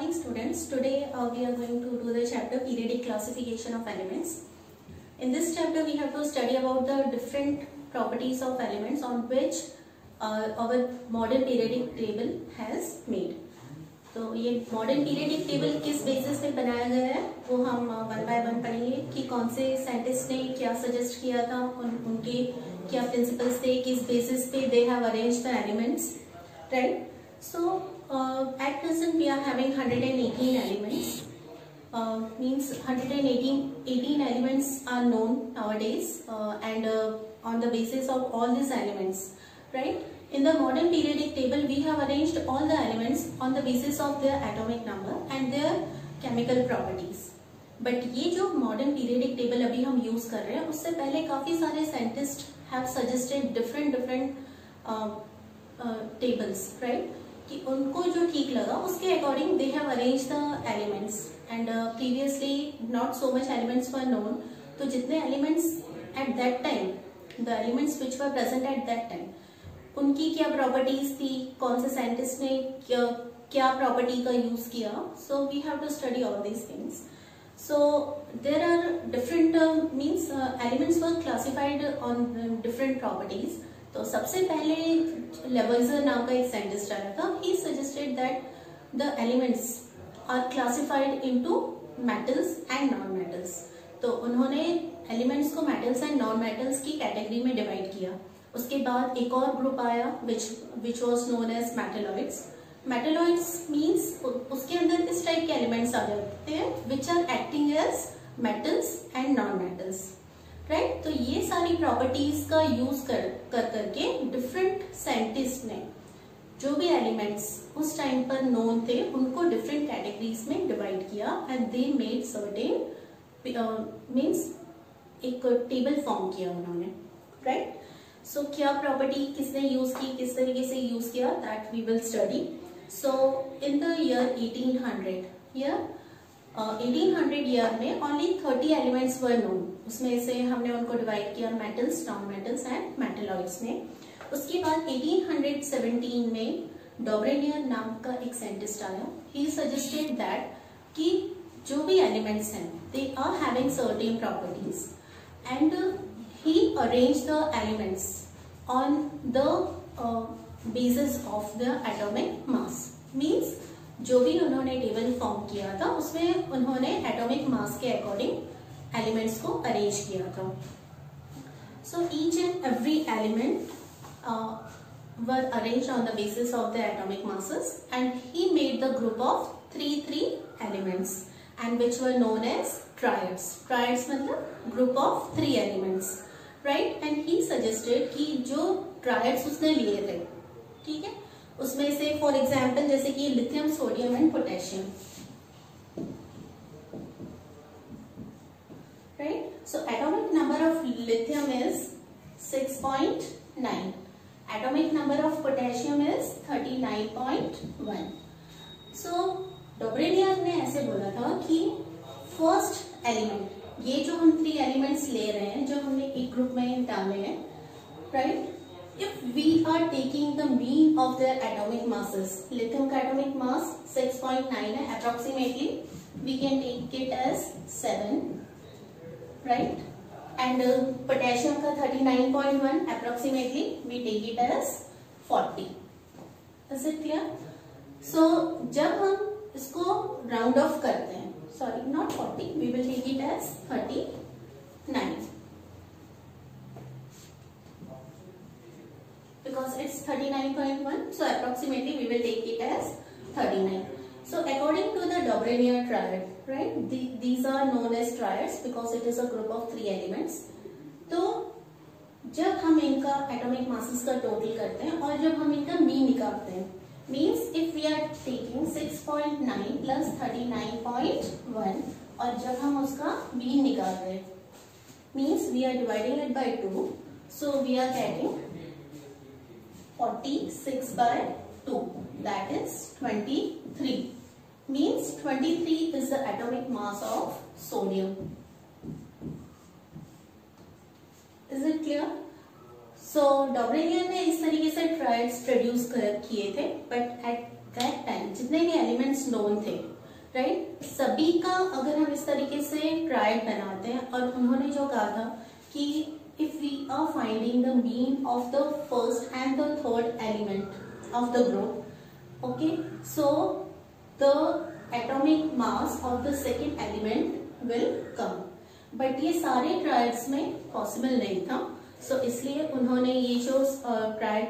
morning students. Today we are going to do the chapter periodic classification of elements. In this chapter we have to study about the different properties of elements on which our modern periodic table has made. तो ये modern periodic table किस basis पे बनाया गया है वो हम one by one पढ़ेंगे कि कौन से साइंटिस्ट ने क्या सजेस्ट किया था, उनके क्या प्रिंसिपल्स थे, किस बेसिस पे they have arranged the elements, right. So at present we are having 118 elements, means 118 elements are known nowadays, and on the basis of all these elements, right, in the modern periodic table we have arranged all the elements on the basis of their atomic number and their chemical properties. But ये जो modern periodic table अभी हम use कर रहे हैं उससे पहले काफी सारे scientists have suggested different tables, right, कि उनको जो ठीक लगा उसके according they have arrange the elements and previously not so much elements were known. तो जितने elements at that time, the elements which were present at that time, उनकी क्या प्रॉपर्टीज थी, कौन से साइंटिस्ट ने क्या प्रॉपर्टी का यूज किया. So we have to study all these things. So there are different means elements were classified on different properties. तो सबसे पहले लेवोइजर नाम का एक साइंटिस्ट आया था. He suggested that the elements are classified into metals and non metals. तो उन्होंने एलिमेंट्स को मेटल्स एंड नॉन मेटल्स की कैटेगरी में डिवाइड किया. उसके बाद एक और ग्रुप आया which was known as metalloids. Metalloids means उसके अंदर इस टाइप के एलिमेंट्स आ जाते हैं which are acting as metals and non metals, right. तो ये सारी प्रॉपर्टीज का यूज कर करके डिफरेंट साइंटिस्ट ने जो भी एलिमेंट्स उस टाइम पर नोन थे उनको डिफरेंट कैटेगरीज में डिवाइड किया and they made certain means एक टेबल फॉर्म किया उन्होंने, राइट. सो क्या प्रॉपर्टी किसने यूज की, किस तरीके से यूज किया, that we will study. So in the year 1800 year में ओनली 30 एलिमेंट्स वर नोन. उसमें से हमने उनको डिवाइड किया metals, non metals and metalloids में. उसके बाद 1817 में डॉब्रेनियर नाम का एक साइंटिस्ट आया. ही सजेस्टेड दैट कि जो भी एलिमेंट्स हैं they are having certain properties and he arrange the elements on the basis of the atomic mass. Means जो भी उन्होंने टेबल फॉर्म किया था उसमें उन्होंने एटॉमिक मास के अकॉर्डिंग एलिमेंट्स को अरेंज किया था. So each and every element were arranged on the basis of the atomic masses and he made the group of three elements and which were known as triads. Triads मतलब group of 3 elements, right. And he suggested कि जो triads उसने लिए थे, ठीक है, उसमें से फॉर एग्जाम्पल जैसे कि lithium, sodium and potassium, right. So atomic number of lithium is 6.9. Atomic number of potassium is 39.1. So डॉब्रेनियर ने ऐसे बोला था कि फर्स्ट एलिमेंट, ये जो हम 3 एलिमेंट्स ले रहे हैं जो हमने एक ग्रुप में डाले हैं, right. If we are taking the mean of their atomic masses, lithium का atomic mass 6.9 है approximately, we can take it as 7, right, and potassium का 39.1 approximately we take it as 40. Is it clear? So जब हम इसको round off करते हैं, sorry not 40, we will take it as 39. Because it's 39.1, so approximately we will take it as 39. So according to the Dobrenier triad, right, these are known as triads because it is a group of 3 elements. तो जब हम इनका atomic masses का total करते हैं और जब हम इनका mean निकालते हैं, means if we are taking 6.9 plus 39.1 और जब हम उसका mean निकाल रहे हैं, means we are dividing it by 2, so we are getting 46 by 2, that is 23. Means 23 is the atomic mass of sodium. Is it clear? So डॉब्रेनियर ने इस तरीके से ट्रायड्स प्रोड्यूस किए थे, बट एट दैट टाइम जितने भी एलिमेंट्स नोन थे right. सभी का अगर हम इस तरीके से ट्रायड बनाते हैं, और उन्होंने जो कहा था कि if we are finding the mean of the first and the third element of the group, okay, so the atomic mass of the second element will come. But ये सारे ट्रायड्स में पॉसिबल नहीं था, सो इसलिए उन्होंने ये जो ट्रायड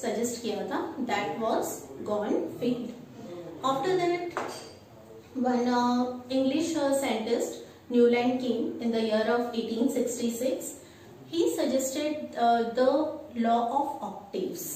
सजेस्ट किया था that was gone failed. After that one English scientist Newland came in the year of 1866. He suggested the law of octaves.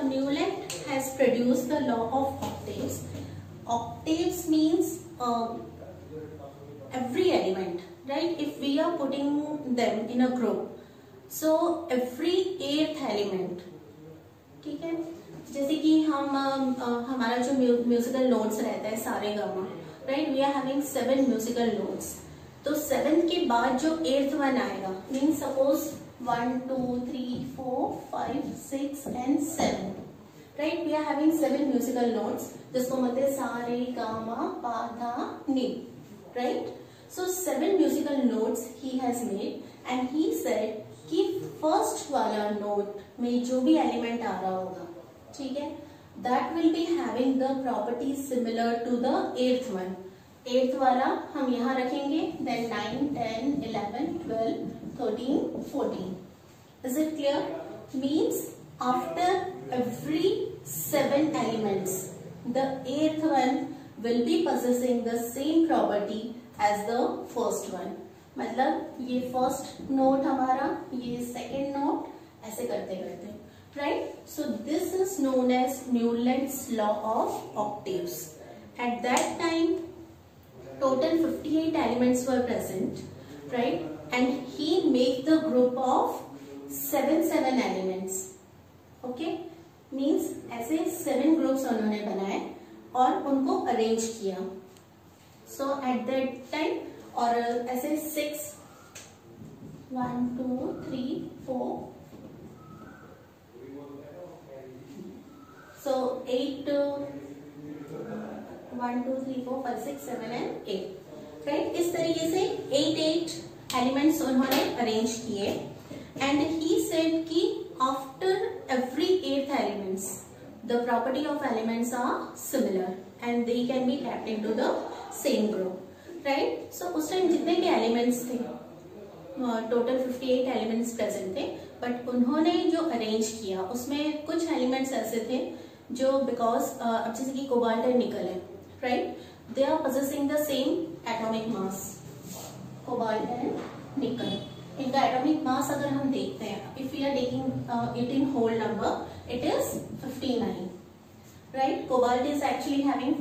Newland has produced the law of octaves. Octaves means every element, right? If we are putting them in a group, so every eighth element, ठीक है, जैसे कि हम हमारा जो musical notes रहता है सारे गामा, right, we are having 7 musical notes, तो 7 के बाद जो 8th वन आएगा, mean suppose 1 2 3 4 5 6 and 7, right? We are having 7 musical notes, जिसको बोलते हैं सा रे गा मा पा धा नी, right? So 7 musical notes he has made, and he said कि first वाला note में जो भी element आ रहा होगा, ठीक है, that will be having the properties similar to the 8th one. 8th वाला हम यहाँ रखेंगे, then 9 10 11 12 13 14. Is it clear? Means after every 7 elements, the 8th one will be possessing the same property as the first one. मतलब ये first note हमारा, ये second note, ऐसे करते करते, right? So this is known as Newland's law of octaves. At that time, total 58 elements were present, right? And he made the group of 7 elements. Okay, means ऐसे 7 groups उन्होंने बनाए और उनको अरेंज किया. So at that time, और ऐसे 6 1 2 3 4, so 8 1 2 3 4 5 6 7 and 8, right? इस तरीके से 8 एलिमेंट्स उन्होंने अरेंज किए, एंड ही सेड कि after every 8th elements the property of elements are similar and they can be kept into the same group, right? So उस time जितने भी एलिमेंट्स थे, टोटल 58 एलिमेंट्स प्रेजेंट थे, बट उन्होंने जो अरेंज किया उसमें कुछ एलिमेंट्स ऐसे थे जो बिकॉज अब जैसे कि कोबाल्ट एंड निकल है, right, they are possessing the same atomic mass, cobalt and nickel, इनका एटॉमिक मास अगर हम देखते हैं, if we are taking it in whole number, it is 59, right? Cobalt is actually having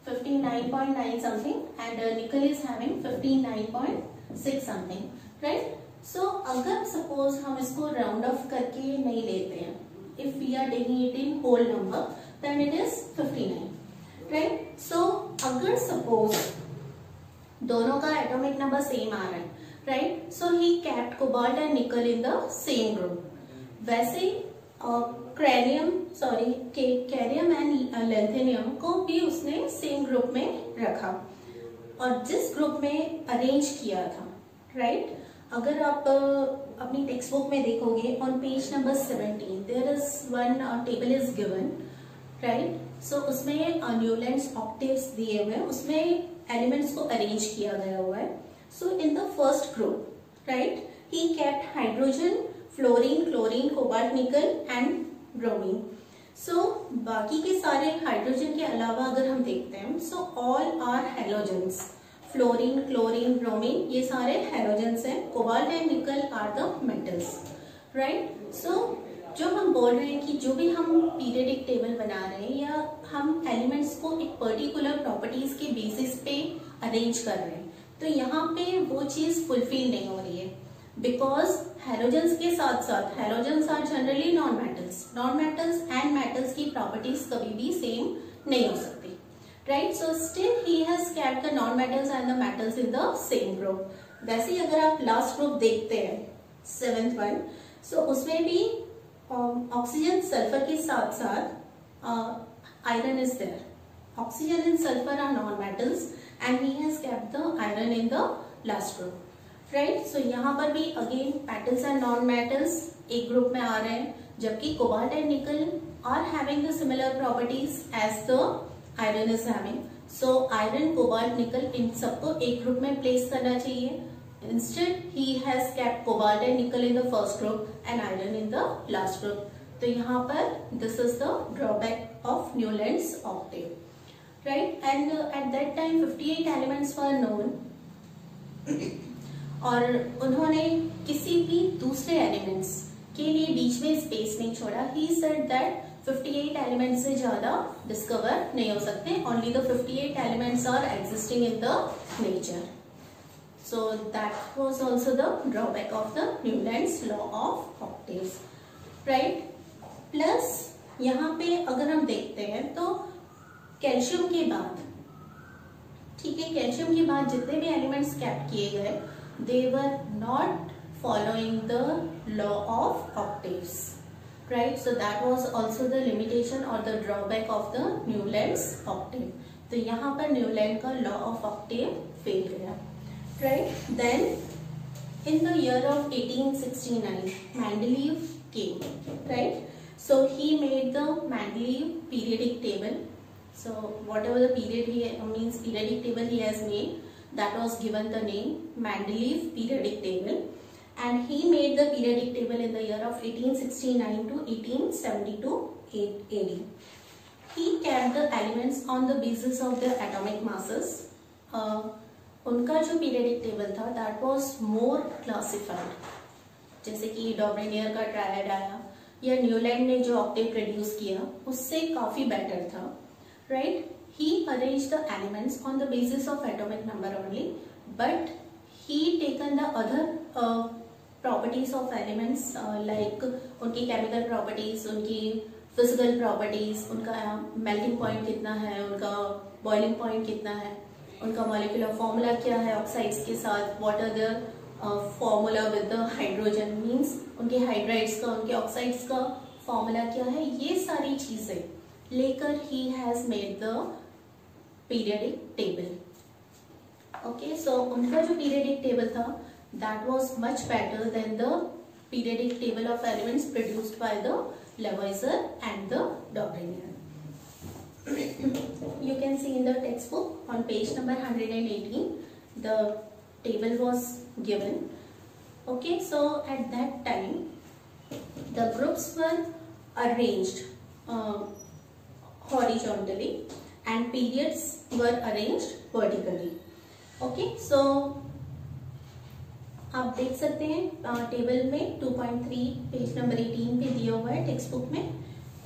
59.9 something and nickel is having 59.6 something, right? So अगर suppose हम इसको round of करके नहीं लेते हैं, if we are taking it in whole number, then it is 59, right? So अगर suppose दोनों का एटॉमिक नंबर सेम आ रहा है, right? So he kept cobalt and nickel in the same group. वैसे कैरियम एंड लेंथेनियम को भी उसने same group में रखा और जिस ग्रुप में अरेंज किया था, राइट? अगर आप अपनी टेक्स्ट बुक में देखोगे on page number 17 there is one table is given, right? So उसमें न्यूलैंड्स ऑक्टेव्स दिए हुए हैं, उसमें एलिमेंट्स को अरेंज किया गया हुआ है. So in the first group, right, he kept hydrogen, fluorine, chlorine, cobalt, nickel and bromine. So बाकी के सारे हाइड्रोजन के अलावा अगर हम देखते हैं, so all are halogens. Fluorine, chlorine, bromine ये सारे हैलोजेंस हैं. Cobalt and nickel are the metals, right? So जो हम बोल रहे हैं कि जो भी हम पीरियडिक टेबल बना रहे हैं या हम एलिमेंट्स को एक पर्टिकुलर प्रॉपर्टीज के बेसिस पे अरेंज कर रहे हैं, तो यहाँ पे वो चीज फुलफिल नहीं हो रही है, बिकॉज हैलोजेंस के साथ साथ halogens are generally non metals and metals की प्रॉपर्टीज कभी भी सेम नहीं हो सकती, right. So still he has kept the non metals and the metals in the same group. वैसे ही अगर आप लास्ट ग्रुप देखते हैं 7th वन, सो उसमें भी ऑक्सीजन सल्फर के साथ साथ iron is there. Oxygen and sulphur are non metals and he has kept the iron in the last group, right. So यहाँ पर भी again metals and non metals एक ग्रुप में आ रहे हैं, जबकि cobalt and nickel are having the similar properties as the iron is having. So iron, cobalt, nickel इन सबको एक ग्रुप में प्लेस करना चाहिए। Instead, he has kept cobalt and nickel in the first group and iron in the last group. तो यहाँ पर this is the drawback of Newland's octave, right? And at that time 58 elements were known. और उन्होंने किसी भी दूसरे elements के लिए बीच में स्पेस नहीं छोड़ा। He said that 58 एलिमेंट्स से ज्यादा डिस्कवर नहीं हो सकते। Only the 58 elements are existing in the nature. So that was also the drawback of the Newland's law of octaves, right? Plus यहाँ पे अगर हम देखते हैं तो कैल्शियम के बाद, ठीक है, कैल्शियम के बाद जितने भी एलिमेंट्स कैप्ट किए गए, they were not following the law of octaves, right? So that was also the limitation or the drawback of the Newland's octave. तो यहाँ पर न्यूलैंड का law of octave फेल गया, right? Then in the year of 1869 Mendeleev came, right? So he made the Mendeleev periodic table. So whatever the periodic table he has made, that was given the name Mendeleev periodic table, and he made the periodic table in the year of 1869 to 1872 AD. He kept the elements on the basis of their atomic masses. उनका जो periodic table था that was more classified, जैसे कि डॉबरेनियर का triad आया या Newland ने जो ऑक्टेव प्रोड्यूस किया उससे काफी बेटर था, right. He arrange the elements on the basis of atomic number only, but he taken the other properties of elements like उनकी केमिकल प्रॉपर्टीज, उनकी फिजिकल प्रॉपर्टीज, उनका मेल्टिंग पॉइंट कितना है, उनका बॉइलिंग पॉइंट कितना है, उनका मॉलिक्यूलर फॉर्मूला क्या है ऑक्साइड्स के साथ, what are the formula with the hydrogen, means उनके हाइड्राइड्स का, उनके ऑक्साइड्स का फॉर्मूला क्या है, ये सारी चीजें लेकर ही हैज मेड द पीरियडिक टेबल। ओके, सो उनका जो पीरियडिक टेबल था that was much better than the periodic table of elements produced by the Lavoisier and the Dobereiner. You can see in the textbook on page number 118 the table was given. Okay, so at that time the groups were arranged horizontally and periods were arranged vertically. Okay, so आप देख सकते हैं table में 2.3 page number 18 पे दिया हुआ है text book में।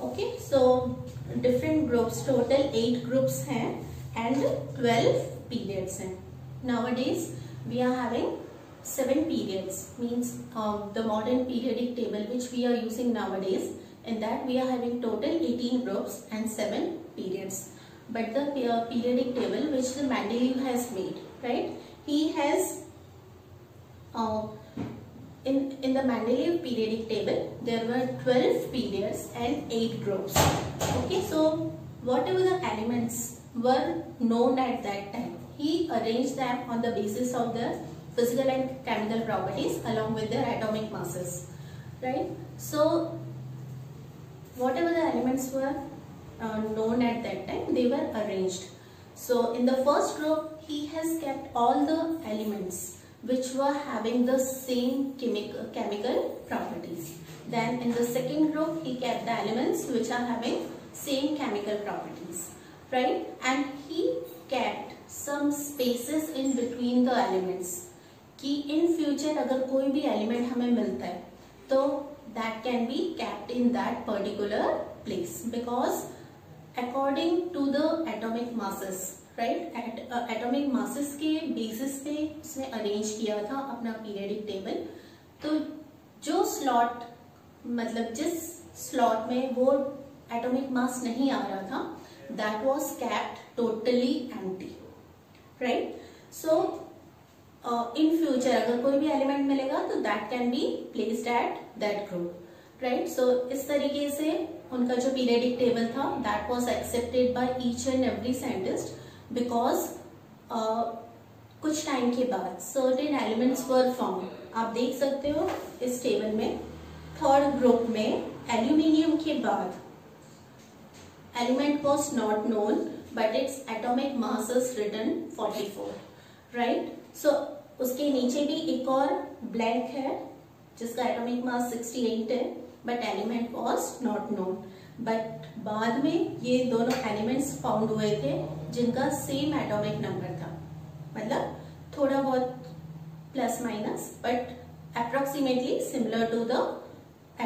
Okay, so different groups, total 8 groups हैं एंड 12 पीरियड्स हैं। Nowadays we are having 7 periods, means the modern periodic table which we are using nowadays, in that we are having total 18 groups and 7 periods. But the periodic table which the Mendeleev has made, right? He has in the Mendeleev periodic table there were 12 periods and 8 groups. Okay, so whatever the elements were known at that time, he arranged them on the basis of their physical and chemical properties along with their atomic masses, right? So whatever the elements were known at that time, they were arranged. So in the first group he has kept all the elements which were having the same chemical properties. Then in the second group he kept the elements which are having same chemical properties, right? And he kept some spaces in between the elements कि in future अगर कोई भी element हमें मिलता है तो that can be kept in that particular place, because according to the atomic masses, right? Atomic masses के basis पे उसने अरेंज किया था अपना पीरियडिक टेबल, तो जो स्लॉट मतलब जिस स्लॉट में वो एटॉमिक मास नहीं आ रहा था, that was kept totally empty, right. So in future अगर कोई भी एलिमेंट मिलेगा तो that can be placed at that group, right. So इस तरीके से उनका जो पीरियडिक टेबल था that was accepted by each and every scientist because कुछ टाइम के बाद सर्टेन एलिमेंट्स वर फाउंड। आप देख सकते हो इस टेबल में थर्ड ग्रुप में एल्यूमिनियम के बाद element was not known but its atomic mass is written 44, right. So उसके नीचे भी एक और ब्लैंक है जिसका एटॉमिक मास 68 है but element was not known. But बाद में ये दोनों एलिमेंट्स फाउंड हुए थे जिनका सेम एटॉमिक नंबर था, मतलब थोड़ा बहुत plus minus but approximately similar to the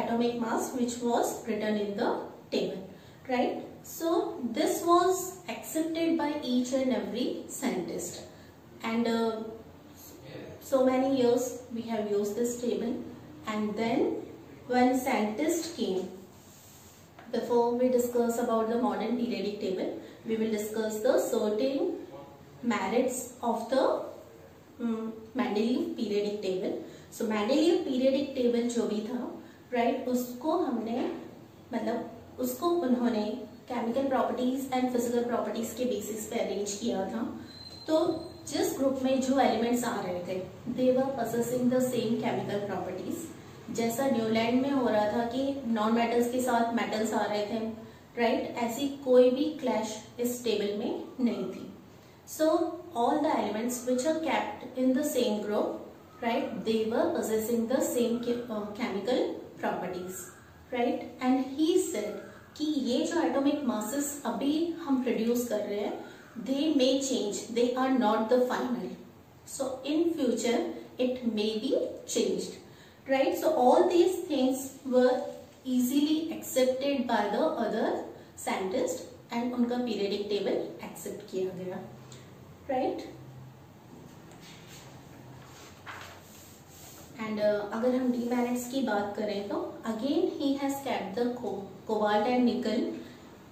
atomic mass which was written in the table, right. So this was accepted by each and every scientist, and so many years we have used this table. And then when scientists came, before we discuss about the modern periodic table, we will discuss the certain merits of the Mendeleev periodic table. So Mendeleev periodic table जो भी था, right, उसको हमने मतलब उसको उन्होंने chemical properties and physical properties के basis पे अरेंज किया था। तो जिस ग्रुप में जो एलिमेंट्स आ रहे थे दे वर पोसेसिंग द सेम केमिकल प्रॉपर्टीज, जैसा न्यूलैंड में हो रहा था कि नॉन मेटल्स के साथ मेटल्स आ रहे थे, राइट, ऐसी कोई भी क्लैश इस टेबल में नहीं थी। So all the elements which are kept in the same group, right, they were possessing the same chemical properties, right. And he said कि ये जो atomic masses अभी हम produce कर रहे हैं they may change, they are not the final, so in future it may be changed, right. So all these things were easily accepted by the other scientists and उनका periodic table accept किया गया, right. And अगर हम demerits की बात करें तो again he has kept the cobalt and निकल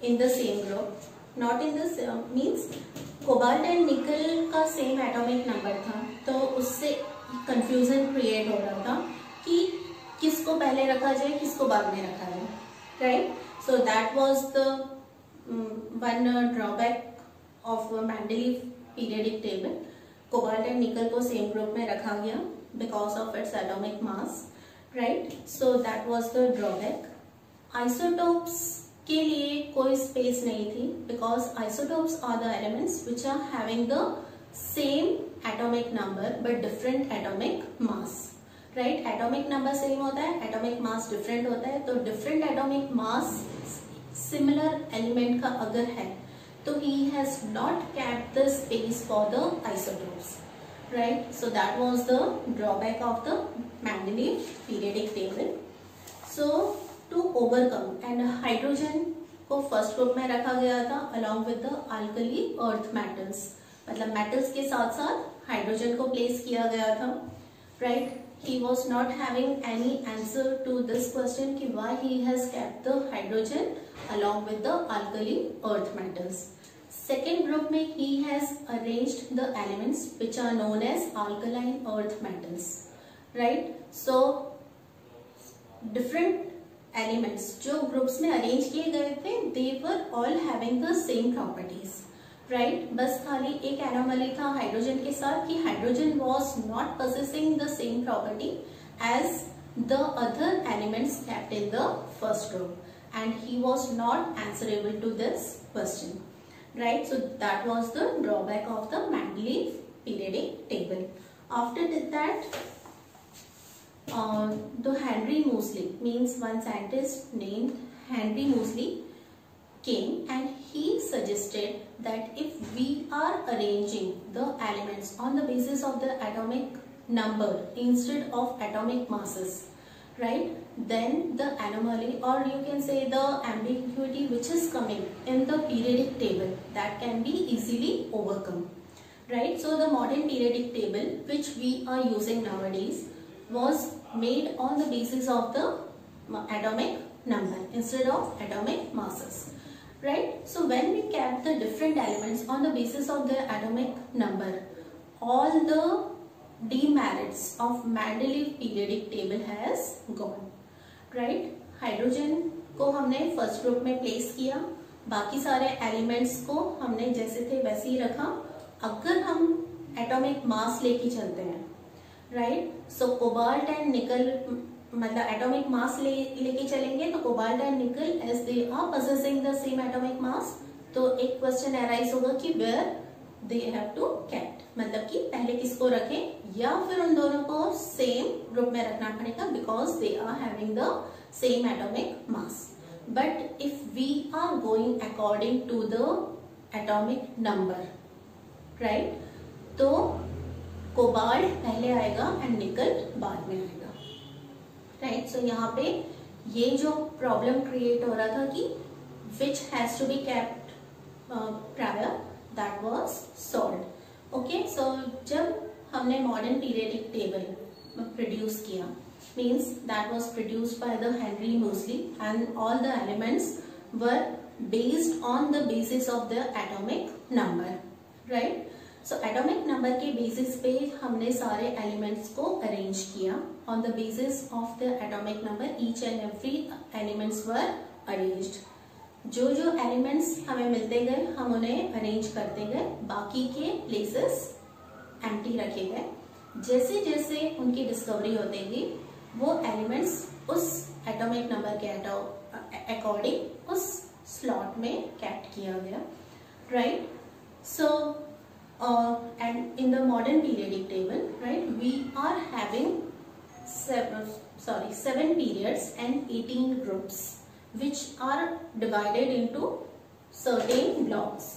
इन the same group, not in the means cobalt and निकल का सेम एटॉमिक नंबर था, तो उससे कंफ्यूजन क्रिएट हो रहा था कि किसको पहले रखा जाए किसको बाद में रखा जाए, right. So that was the one drawback of Mendeleev periodic table. Cobalt and निकल को सेम ग्रुप में रखा गया because of its atomic mass, right. So that was the drawback. Isotopes के लिए कोई space नहीं थी because isotopes are the elements which are having the same atomic number but different atomic mass, right. Atomic number same होता है, atomic mass different होता है, तो different atomic mass similar element का अगर है तो he has not kept the space for the isotopes, right. So that was the drawback of the Mendeleev periodic table. So to overcome, and hydrogen को first group में रखा गया था along with the alkali earth metals, मतलब metals के साथ साथ hydrogen को place किया गया था, right. He was not having any answer to this question कि why he has kept the hydrogen along with the alkali earth metals. Second group में he has arranged the elements which are known as alkaline earth metals, right. So different elements जो groups में arrange किए गए थे they were all having the same properties, right. बस खाली एक anomaly था हाइड्रोजन के साथ कि hydrogen was not possessing the same property as the other elements kept in the first group, and he was not answerable to this question, right. So that was the drawback of the Mendeleev periodic table. After that the Henry Moseley, means one scientist named Henry Moseley came and he suggested that if we are arranging the elements on the basis of the atomic number instead of atomic masses, right, then the anomaly or you can say the ambiguity which is coming in the periodic table that can be easily overcome, right? So the modern periodic table which we are using nowadays was made on the basis of the atomic number instead of atomic masses, right? So when we kept the different elements on the basis of their atomic number, all the demerits of Mendeleev periodic table has gone, right? Hydrogen को हमने first group में place किया, बाकी सारे elements को हमने जैसे थे वैसे ही रखा. अगर हम एटॉमिक मास लेके चलते हैं, राइट, सो कोबाल्ट एंड निकल, मतलब एटॉमिक मास लेके चलेंगे तो cobalt and nickel as they are possessing the same atomic mass, तो एक क्वेश्चन अराइज होगा कि where they have to kept, मतलब कि पहले किसको रखें, या फिर उन दोनों को सेम ग्रुप में रखना पड़ेगा because they are having the same atomic mass. But if we are going according to the atomic number, right, तो कोबाल्ट पहले आएगा एंड निकल बाद में आएगा, राइट. सो यहाँ पे ये जो प्रॉब्लम क्रिएट हो रहा था कि which has to be kept prior, that was solved. Okay, so जब हमने मॉडर्न पीरियडिक टेबल प्रोड्यूस किया, means that was produced by the Henry Moseley and all the elements were based on the basis of the atomic number, right. So atomic number के basis पे हमने सारे elements को arrange किया. On the basis of the atomic number each and every elements were arranged. जो जो elements हमें मिलते गए हम उन्हें arrange करते गए, बाकी के places empty रखे गए. जैसे जैसे उनकी डिस्कवरी होती गई वो एलिमेंट्स उस एटॉमिक नंबर के अकॉर्डिंग उस स्लॉट में कैप्ट किया गया, right. So and in the modern periodic table, right, we are having 7 periods and 18 groups which are divided into certain blocks.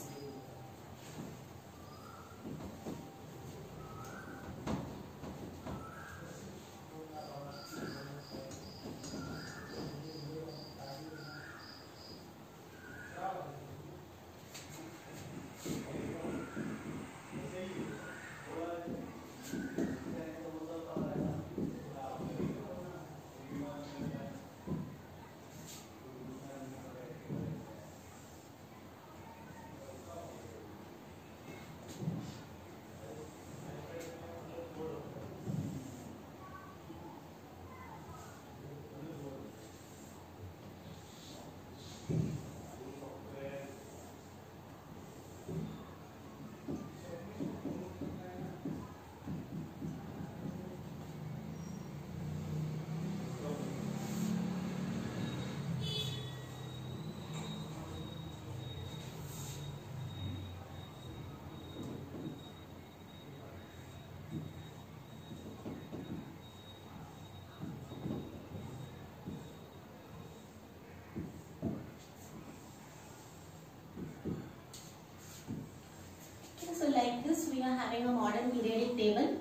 So like this we are having a modern periodic table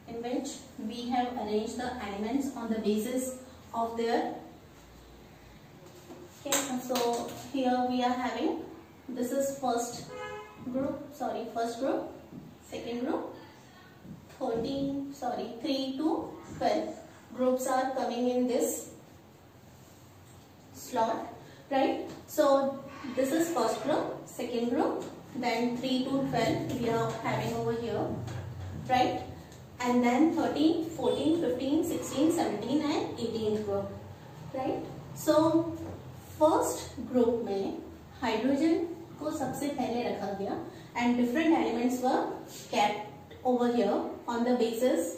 in which we have arranged the elements on the basis of their, okay, so here we are having, this is first group, second group, 3 to 12 groups are coming in this slot, right. So this is first group, second group, then 3 to 12 we are having over here, right, and then 13, 14, 15, 16, 17 and 18 group, right. So first group में hydrogen को सबसे पहले रखा गया and different elements were kept over here on the basis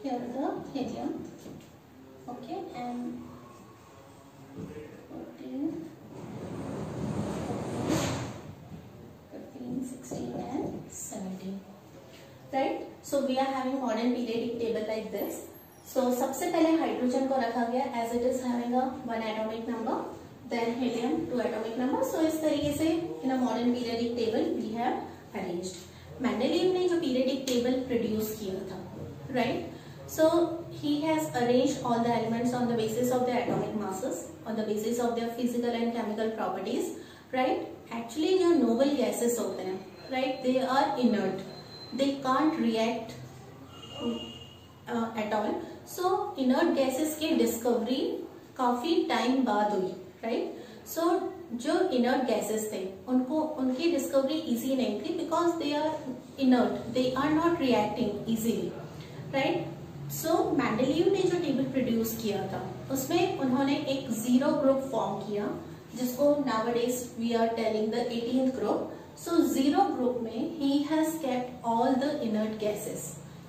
here the helium, okay, and 14, 15, 16 and 17, right. So we are having modern periodic table like this. So सबसे पहले hydrogen को रखा गया as it is having a 1 atomic number, then helium 2 atomic number. So इस तरीके से in a modern periodic table we have arranged. Mendeleev ने जो periodic table produce किया था, right. So he has arranged all the elements on the basis of their atomic masses, on the basis of their physical and chemical properties, right? Actually जो noble gases होते हैं, right, they are inert, they can't react at all. So inert gases की discovery काफी time बाद हुई, right? So जो inert gases थे उनको उनकी discovery easy नहीं थी because they are inert, they are not reacting easily, right? So Mendeleev ने जो टेबल प्रोड्यूस किया था उसमें उन्होंने एक जीरो ग्रुप फॉर्म किया जिसको nowadays we are telling the 18th group. So zero group में he has kept all the inert gases.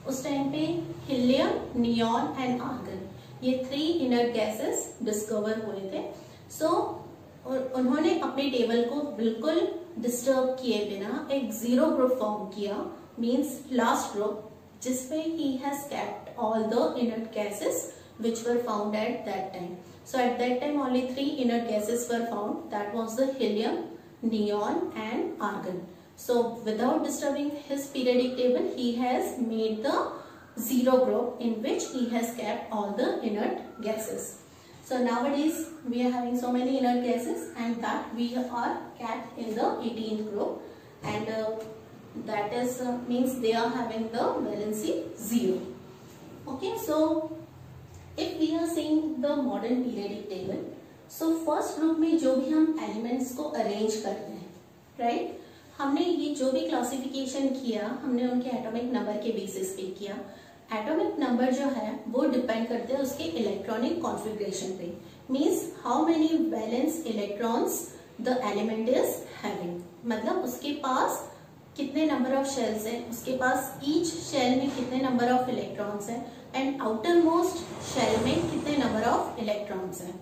उस टाइम पे हीलियम, नियॉन एंड आर्गन, ये 3 inert gases डिस्कवर हुए थे. So उन्होंने अपने टेबल को बिल्कुल डिस्टर्ब किए बिना एक जीरो ग्रुप फॉर्म किया, मीन्स लास्ट ग्रुप, जिसमें he has kept all the inert gases which were found at that time. So at that time only 3 inert gases were found, that was the helium, neon and argon. So without disturbing his periodic table, he has made the zero group in which he has kept all the inert gases. So nowadays we are having so many inert gases and that we are kept in the 18th group, and that is means they are having the valency 0. Okay, so if we are seeing the modern periodic table, so first group में जो भी हम elements को arrange करते हैं, right, हमने ये जो भी classification किया हमने उनके atomic number के basis पे किया. Atomic number जो है वो depend करते हैं उसके electronic configuration पे, means how many valence electrons the element is having, मतलब उसके पास कितने नंबर ऑफ शेल्स हैं, उसके पास ईच शेल में कितने नंबर ऑफ इलेक्ट्रॉन्स हैं, एंड आउटर मोस्ट शेल में कितने नंबर ऑफ इलेक्ट्रॉन्स हैं,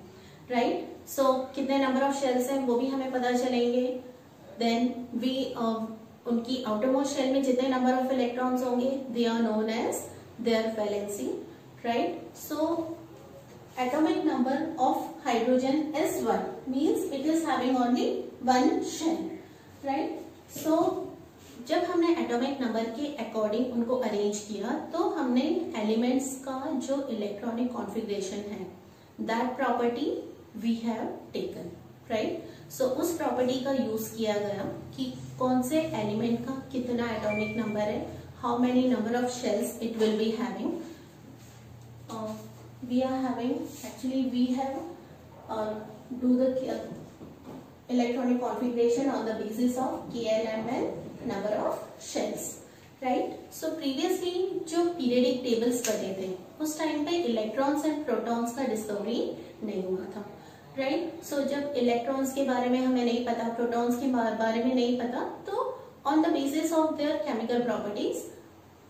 राइट. सो कितने नंबर ऑफ शेल्स हैं वो भी हमें पता चलेंगे. देन वी उनकी आउटर मोस्ट शेल में जितने नंबर ऑफ इलेक्ट्रॉन्स होंगे they are known as their valency, right. So atomic number of hydrogen is 1, means it is having only 1 shell, right. So जब हमने एटॉमिक नंबर के according उनको arrange किया तो हमने एलिमेंट्स का जो इलेक्ट्रॉनिक कॉन्फ़िगरेशन है that property we have taken, right. So उस प्रॉपर्टी का यूज किया गया कि कौन से एलिमेंट का कितना एटॉमिक नंबर है, how many number of shells it will be having. We are having actually we have do the electronic configuration on the basis of KLMN number of shells, right. So previously जो periodic tables पढ़े थे उस time पे electrons and protons का discovery नहीं हुआ था, right. So जब electrons के बारे में हमें नहीं पता, protons के बारे में नहीं पता, तो on the basis of their chemical properties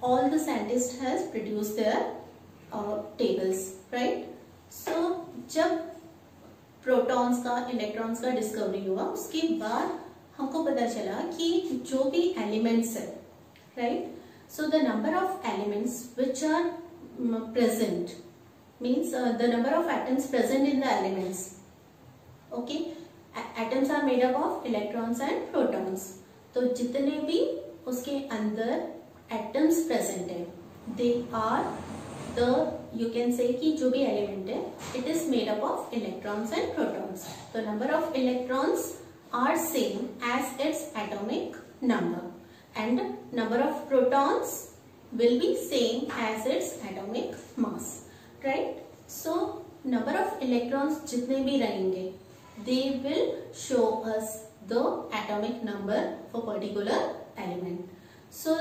all the scientists has produced their tables, right. So जब प्रोटॉन्स का, इलेक्ट्रॉन्स का डिस्कवरी हुआ उसके बाद हमको पता चला कि जो भी एलिमेंट्स है, right. So the number of elements which are present means the number of atoms present in the elements. Okay, atoms are made up of electrons and protons. तो जितने भी उसके अंदर एटम्स प्रेजेंट है they are you can say कि जो भी element है it is made up of electrons and protons. The number of electrons are same as its atomic number and number of protons will be same as its atomic mass, right. So number of electrons जितने भी रहेंगे they will show us the atomic number for particular element. So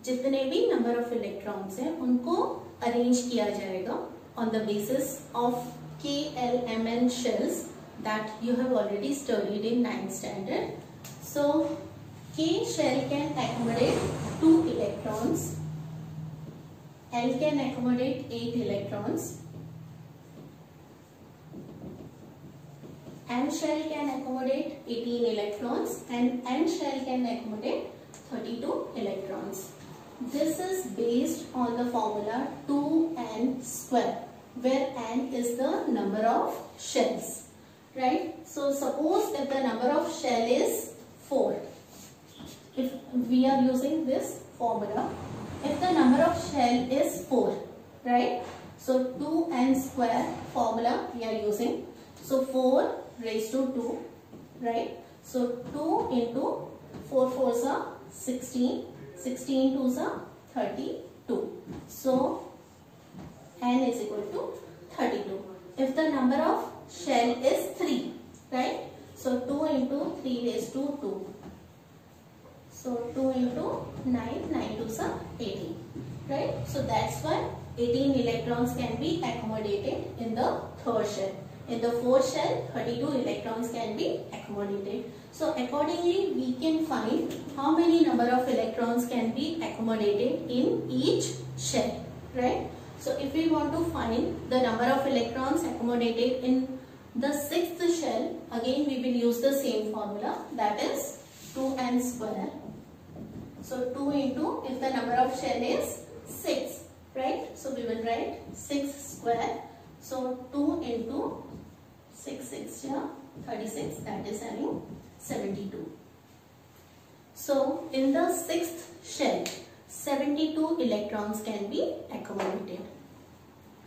जितने भी number of electrons हैं उनको arrange किया जाएगा on the basis of KLMN shells that you have already studied in 9th standard. So K shell can accommodate 2 electrons, L can accommodate 8 electrons, M shell can accommodate 18 electrons and N shell can accommodate 32 electrons. This is based on the formula 2n square, where n is the number of shells, right. So suppose if the number of shell is 4, if we are using this formula, if the number of shell is 4, right? So 2n square formula we are using. So 4 raised to 2, right? So 2 into 4 4s are 16, 16 2s are 32. So n is equal to 32. If the number of shell is 3, right? So 2 into 3 raised to 2. So 2 into 9, 9 2s are 18, right? So that's why 18 electrons can be accommodated in the third shell. In the fourth shell, 32 electrons can be accommodated. So accordingly, we can find how many number of electrons can be accommodated in each shell, right? So if we want to find the number of electrons accommodated in the sixth shell, again we will use the same formula, that is 2n square. So 2 into, if the number of shell is 6, right? So we will write 6 square. So 2 into 6 6 36, that is having 72. So in the sixth shell, 72 electrons can be accommodated,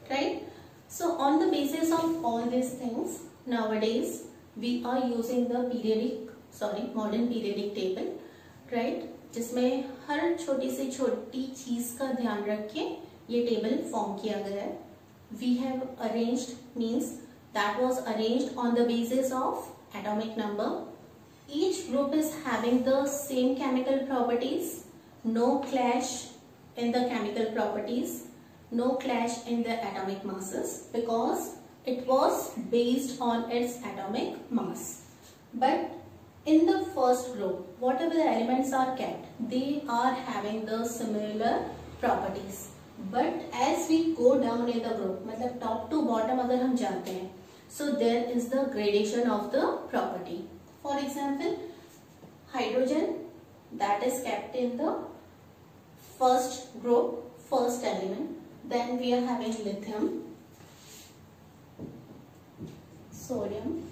right? So on the basis of all these things, nowadays we are using the modern periodic table, right? जिसमें हर छोटी से छोटी चीज का ध्यान रख के ये टेबल फॉर्म किया गया है. We have arranged, means that was arranged on the basis of atomic number. Each group is having the same chemical properties, no clash in the chemical properties, no clash in the atomic masses, because it was based on its atomic mass. But in the first group, whatever the elements are kept, they are having the similar properties. But as we go down in the group, मतलब top to bottom अगर हम जाते हैं, so there is the gradation of the property. For example, hydrogen, that is kept in the first group, first element. Then we are having lithium, sodium,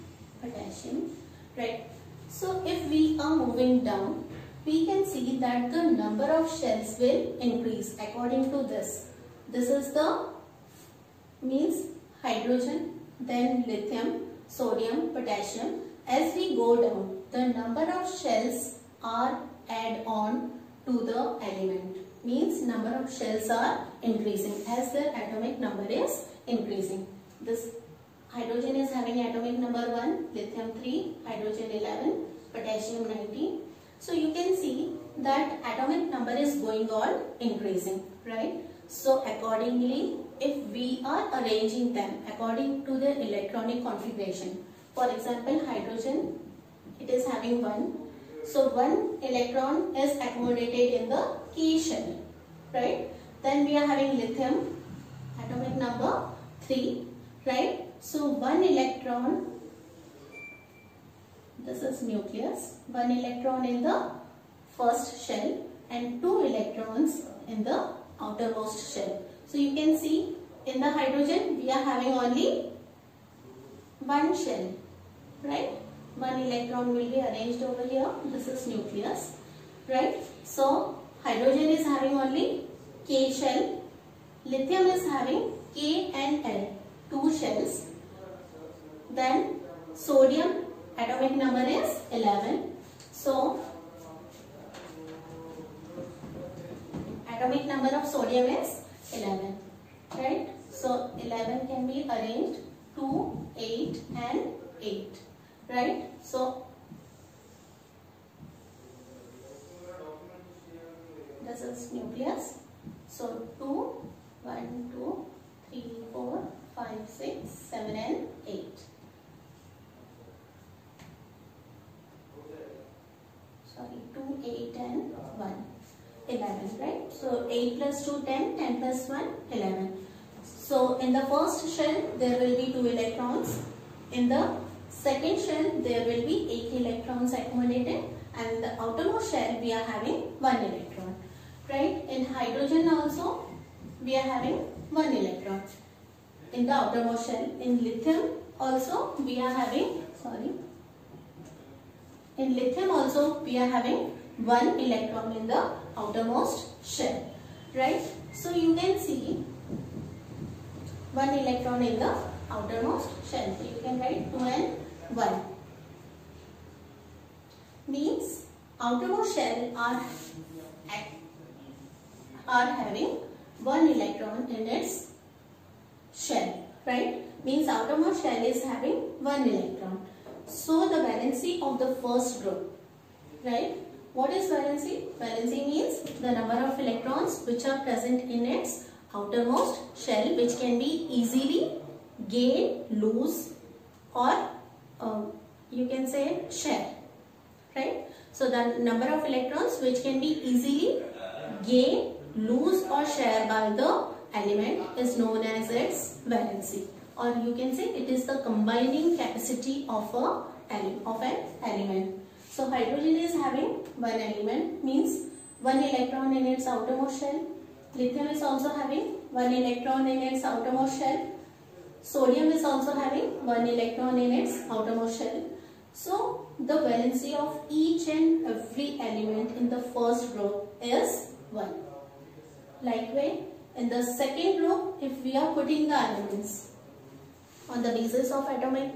potassium, right? So if we are moving down, we can see that the number of shells will increase according to this. This is the means hydrogen, then lithium, sodium, potassium. As we go down, the number of shells are add on to the element. Means number of shells are increasing as their atomic number is increasing. This hydrogen is having atomic number 1, lithium 3, hydrogen 11, potassium 19. So you can see that atomic number is going on increasing, right? So accordingly, if we are arranging them according to their electronic configuration, for example, hydrogen, it is having 1. So 1 electron is accommodated in the K shell, right? Then we are having lithium, atomic number 3, right? So 1 electron, this is nucleus, 1 electron in the first shell and 2 electrons in the outermost shell. So you can see in the hydrogen we are having only 1 shell, right? 1 electron will be arranged over here. This is nucleus, right? So hydrogen is having only K shell. Lithium is having K and L, 2 shells. Then sodium, atomic number is 11. So atomic number of sodium is 11, right? So 11 can be arranged 2, 8 and 8, right? So this is nucleus. So 2, 1, 2, 3, 4, 5, 6, 7 and 8. Sorry, 2, 8 and 1. 11, right? So 8 plus 2, 10, 10 plus 1, 11. So in the first shell there will be 2 electrons. In the second shell there will be 8 electrons accommodated, and in the outermost shell we are having 1 electron, right? In hydrogen also we are having 1 electron in the outermost shell. In lithium also we are having, in lithium also we are having 1 electron in the outermost shell, right? So you can see one electron in the outermost shell. So you can write 2 and 1. Means outermost shell are having one electron in its shell, right? Means outermost shell is having one electron. So the valency of the first group, right? What is valency? Valency means the number of electrons which are present in its outermost shell, which can be easily gain, lose, or you can say share, right? So the number of electrons which can be easily gain, lose, or share by the element is known as its valency, or you can say it is the combining capacity of an element. So hydrogen is having one element, means one electron in its outermost shell. Lithium is also having one electron in its outermost shell. Sodium is also having one electron in its outermost shell. So the valency of each and every element in the first group is 1. Likewise, in the second group, if we are putting the elements on the basis of atomic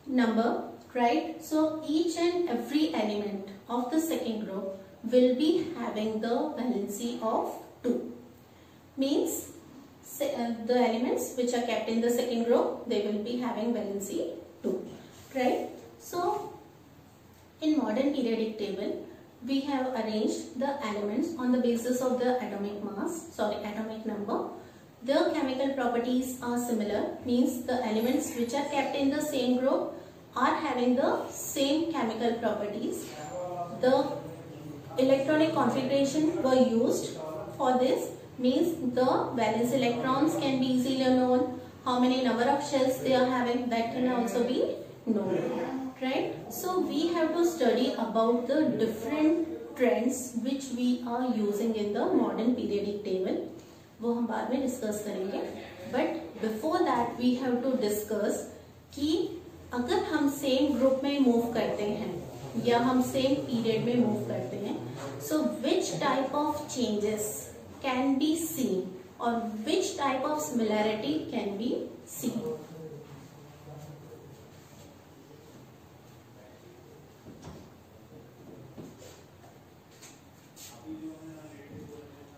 number, right? So each and every element of the second group will be having the valency of 2. Means the elements which are kept in the second group, they will be having valency 2, right? So in modern periodic table, we have arranged the elements on the basis of the atomic number. Their chemical properties are similar, means the elements which are kept in the same group are having the same chemical properties. The electronic configuration were used for this, means the valence electrons can be easily known. How many number of shells they are having, that can also be known, right? So we have to study about the different trends which we are using in the modern periodic table. वो हम बाद में discuss करेंगे. But before that we have to discuss कि अगर हम same group में move करते हैं या हम सेम पीरियड में मूव करते हैं, so which type of changes can be seen और which type of similarity can be seen.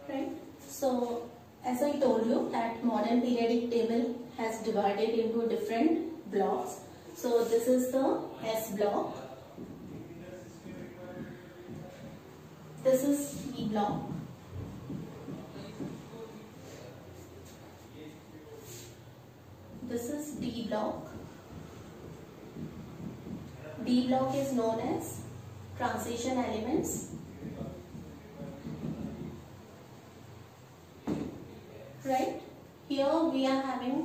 Right? So as I told you that modern periodic table has divided into different blocks. So this is the S block. This is P block. This is D block. D block is known as transition elements. Right? Here we are having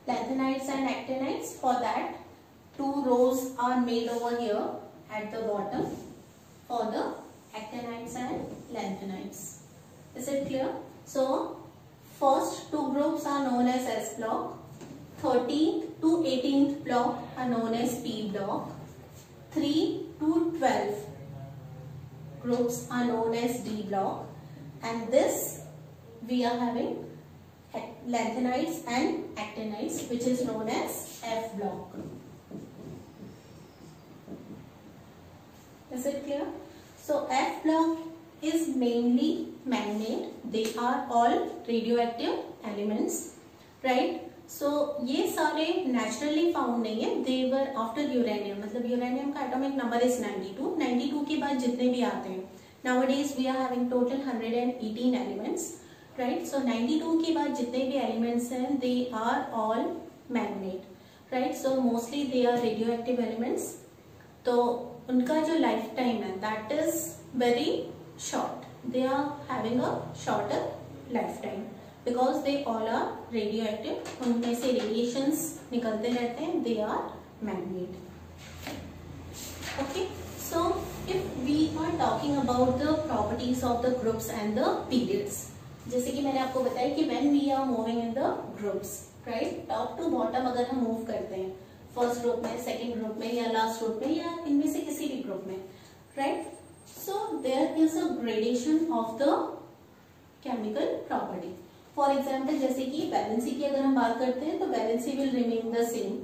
lanthanides and actinides. For that, 2 rows are made over here at the bottom for the actinides and lanthanides. Is it clear? So, first 2 groups are known as S block. 13th to 18th block are known as P block. 3 to 12 groups are known as D block, and this we are having lanthanides and actinides, which is known as F block. Is it clear? So F block is mainly man-made. They are all radioactive elements, right? So ये सारे naturally found नहीं है. They were after uranium. मतलब uranium का atomic number is 92. 92 के बाद जितने भी आते हैं. Nowadays we are having total 118 elements, right? So 92 के बाद जितने भी elements हैं, they are all man-made, right? So mostly they are radioactive elements. तो उनका जो lifetime है, that is very short. They are having a shorter lifetime. Because they all are radioactive, उनमें से radiations निकलते रहते हैं, they are man-made. Okay, so if we are talking about the properties of the groups and the periods, जैसे कि मैंने आपको बताया कि when we are moving in the groups, right, top to bottom अगर हम move करते हैं, first group में, second group में या last group में या इनमें से किसी भी group में, right, So there is a gradation of the chemical property. For example, जैसे कि वैलेंसी की अगर हम बात करते हैं तो valency will remain the same,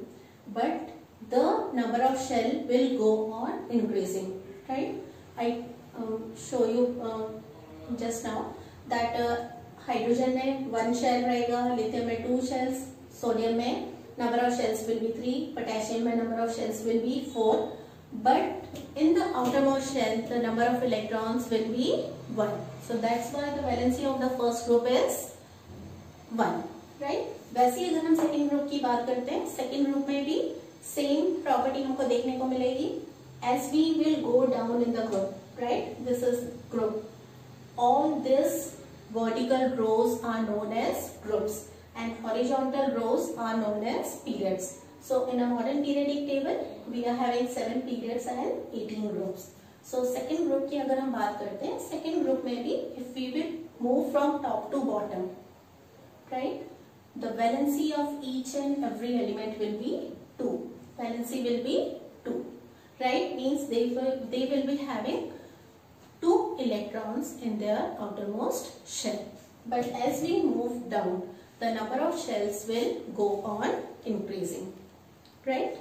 but the number of shell will go on increasing, right? I show you just now that hydrogen में 1 शेल रहेगा, लिथियम में 2 शेल्स, सोडियम में number of shells will be 3, potassium में number of shells will be 4, but in the outermost shell the number of electrons will be 1. So that's why the valency of the first group is 1, right? वैसे ही अगर हम second group की बात करते हैं, second group में भी सेम प्रॉपर्टी हमको देखने को मिलेगी. As we will go down in the group, right? This is group. All these vertical rows are known as groups and horizontal rows are known as periods. So in a modern periodic table we are having 7 periods and 18 groups. So second group की अगर हम बात करते हैं, second group में भी if we will move from top to bottom, right? The valency of each and every element will be 2. Valency will be 2, right? Means they will be having 2 electrons in their outermost shell. But as we move down, the number of shells will go on increasing, right?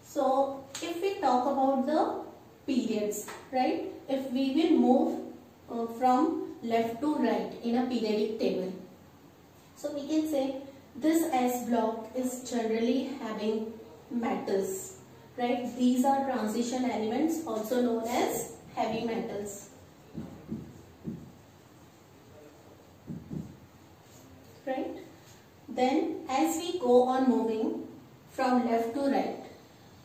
So if we talk about the periods, right? If we will move from left to right in a periodic table, so we can say this S block is generally having metals, right? These are transition elements, also known as heavy metals, right? Then as we go on moving from left to right,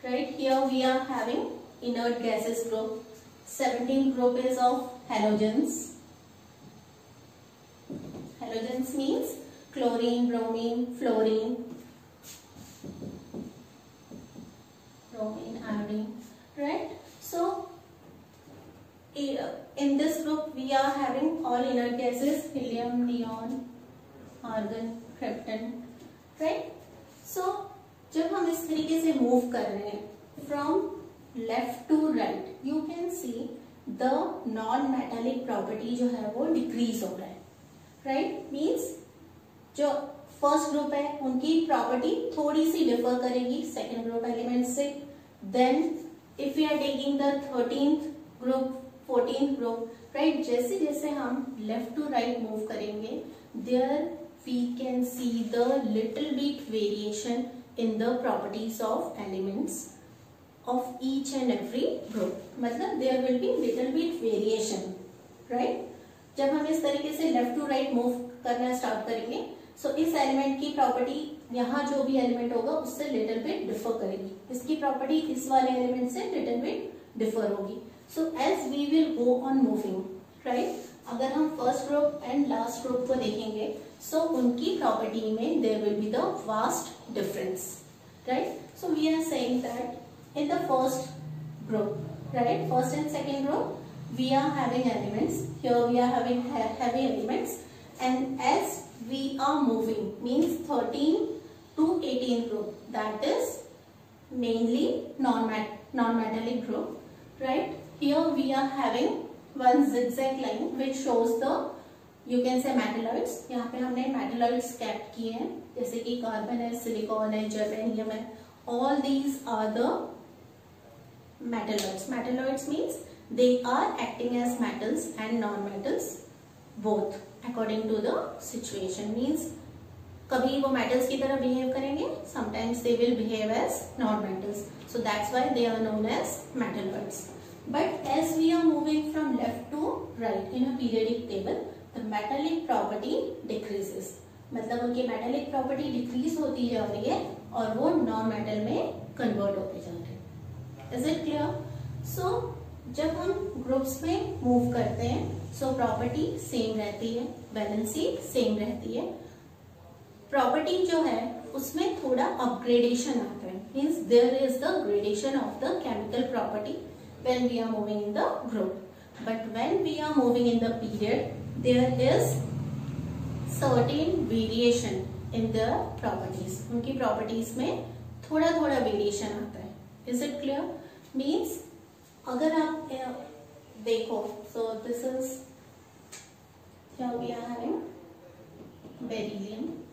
right, here we are having inert gases group. 17th group is of halogens. Halogens means chlorine, bromine, fluorine, iodine, right? So in this group we are having all inert gases: helium, neon, argon, krypton, right? So जब हम इस तरीके से move कर रहे हैं from left to right, you can see the non-metallic property जो है वो decrease हो रहा है, right? Means जो फर्स्ट ग्रुप है उनकी प्रॉपर्टी थोड़ी सी डिफर करेगी सेकेंड ग्रुप एलिमेंट से. Then if you are taking the 13th group, 14th group, right, जैसे जैसे हम लेफ्ट टू राइट मूव करेंगे there we can see the little bit variation in the properties of elements of each and every group. मतलब there will be little bit variation, right? जब हम इस तरीके से लेफ्ट टू राइट मूव करना start करेंगे सो इस एलिमेंट की प्रॉपर्टी यहाँ जो भी एलिमेंट होगा उससे लिटिल बिट डिफर करेगी, इसकी प्रॉपर्टी इस वाले एलिमेंट से लिटिल बिट डिफर होगी. So as we will go on moving, right, अगर हम first group and last group को देखेंगे सो उनकी प्रॉपर्टी में there will be the vast difference, right? So we are saying that in the first group, right, first and second group we are having elements. Here we are having heavy elements, and as we are moving means 13 to 18 group, that is mainly non-metallic group, right? Here we are having one zigzag line which shows the, you can say, metalloids. यहाँ पे हमने metalloids cap किए हैं, जैसे कि carbon है, silicon है, germanium है. All these are the metalloids. Metalloids means they are acting as metals and non-metals both according to the situation. Means कभी वो metals की तरह behave करेंगे, sometimes they will behave as non-metals. So that's why they are known as metalloids. But as we are moving from left to right in a periodic table, the metallic property decreases. मतलब उनकी metallic property decrease होती जा रही है और वो non-metal में convert होते जा रहे हैं. Is it clear? So जब हम ग्रुप्स में मूव करते हैं सो प्रॉपर्टी सेम रहती है, वैलेंसी सेम रहती है. प्रॉपर्टी जो है उसमें थोड़ा अपग्रेडेशन आता है, means there is the gradation of the chemical property when we are moving in the group. But when we are moving in the period there is certain variation in the properties. उनकी properties में थोड़ा थोड़ा variation आता है. Is it clear? Means अगर आप देखो, so this is, here we are having beryllium,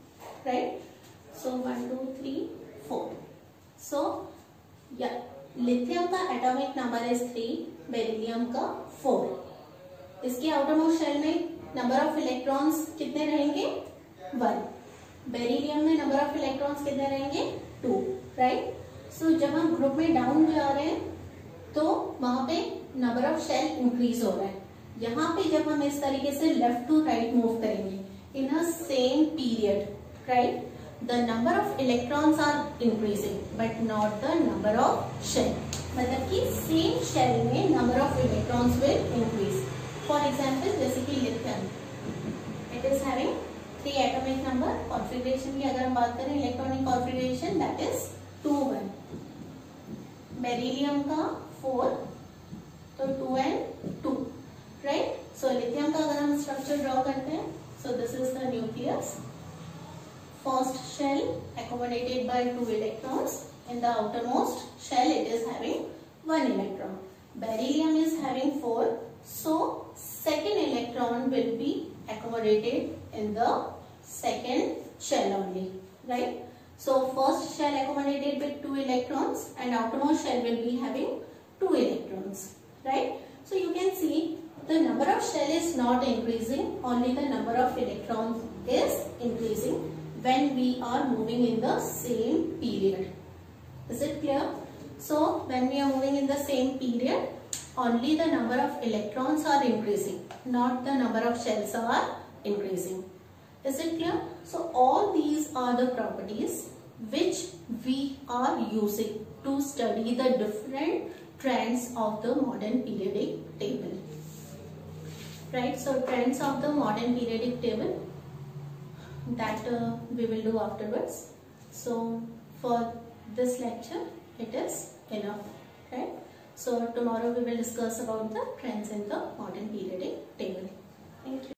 right? So 1 2 3 4. So yeah, lithium का एटॉमिक नंबर इज 3, बेरिलियम का 4. इसके आउटरमोस्ट शेल में नंबर ऑफ इलेक्ट्रॉन्स कितने रहेंगे? 1. बेरिलियम में नंबर ऑफ इलेक्ट्रॉन्स कितने रहेंगे? 2, राइट? सो जब हम ग्रुप में डाउन जा रहे हैं तो वहां पे नंबर ऑफ शेल इंक्रीज हो रहा है. यहाँ पे जब हम इस तरीके से लेफ्ट टू राइट मूव करेंगे in a same period, right, the number of electrons are increasing but not the number of shell. मतलब कि सेम शेल में number of electrons will increase. For example जैसे कि lithium, it is having 3 atomic number. Configuration की अगर हम बात करें, electronic configuration that is 2 1. Beryllium का 4, तो 2 and 2, राइट? सो लिथियम का अगर हम स्ट्रक्चर ड्रॉ करते हैं, so this is the nucleus. First shell accommodated by 2 electrons. In the outermost shell it is having 1 electron. Beryllium is having 4, so second electron will be accommodated in the second shell only, right? So first shell accommodated with 2 electrons and outermost shell will be having 2 electrons, right? So you can see the number of shell is not increasing, only the number of electrons is increasing when we are moving in the same period. Is it clear? So when we are moving in the same period, only the number of electrons are increasing, not the number of shells are increasing. Is it clear? So all these are the properties which we are using to study the different trends of the modern periodic table, right? So trends of the modern periodic table, that we will do afterwards. So for this lecture it is enough, right? So tomorrow we will discuss about the trends in the modern periodic table. Thank you.